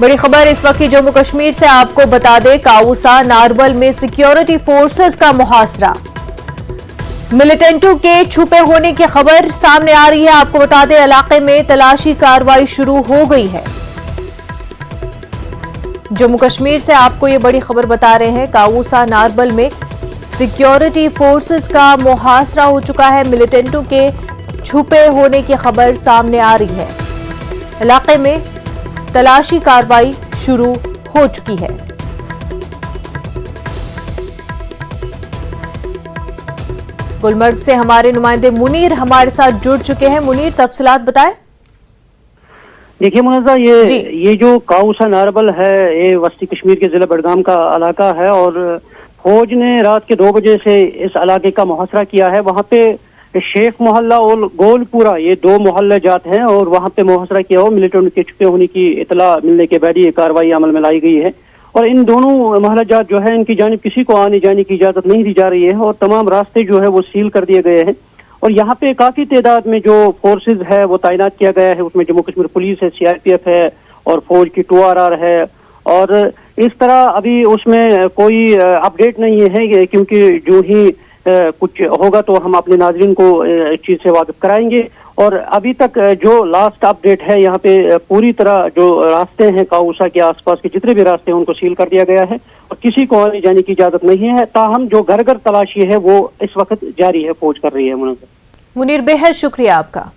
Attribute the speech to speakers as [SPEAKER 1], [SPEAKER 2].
[SPEAKER 1] बड़ी खबर इस वक्त की जम्मू कश्मीर से आपको बता दें, काउसा नारवल में सिक्योरिटी फोर्सेस का मुहासरा। मिलिटेंटों के छुपे होने की खबर सामने आ रही है। आपको बता दें, इलाके में तलाशी कार्रवाई शुरू हो गई है। जम्मू कश्मीर से आपको ये बड़ी खबर बता रहे हैं, काउसा नारवल में सिक्योरिटी फोर्सेस का मुहासरा हो चुका है। मिलिटेंटों के छुपे होने की खबर सामने आ रही है। इलाके में तलाशी कार्रवाई शुरू हो चुकी है। गुलमर्ग से हमारे नुमाइंदे मुनीर हमारे साथ जुड़ चुके हैं। मुनीर, तफसीलात बताएं।
[SPEAKER 2] देखिए मुनज़्ज़ा, ये जो काउसा नारवल है, ये वस्ती कश्मीर के जिला बडगाम का इलाका है और फौज ने रात के 2 बजे से इस इलाके का मुहासरा किया है। वहां पे शेख मोहल्ला और गोलपुरा, ये 2 मोहल्ले जात हैं और वहां पे मुहासरा किया हो। मिलिटेंट के छुपे होने की इतला मिलने के बाद ये कार्रवाई अमल में लाई गई है और इन दोनों मोहल्ला जात जो है, इनकी जानिब किसी को आने जाने की इजाजत नहीं दी जा रही है और तमाम रास्ते जो है वो सील कर दिए गए हैं। और यहाँ पे काफी तादाद में जो फोर्सेज है वो तैनात किया गया है। उसमें जम्मू कश्मीर पुलिस है, CRPF है और फौज की 2RR है। और इस तरह अभी उसमें कोई अपडेट नहीं है, क्योंकि जो ही कुछ होगा तो हम अपने नाजरीन को इस चीज से वाकिफ कराएंगे। और अभी तक जो लास्ट अपडेट है, यहाँ पे पूरी तरह जो रास्ते हैं काउसा के आसपास के जितने भी रास्ते हैं उनको सील कर दिया गया है और किसी को आने जाने की इजाजत नहीं है। ताहम जो घर घर तलाशी है वो इस वक्त जारी है, फौज कर रही है।
[SPEAKER 1] मुनीर, बेहद शुक्रिया आपका।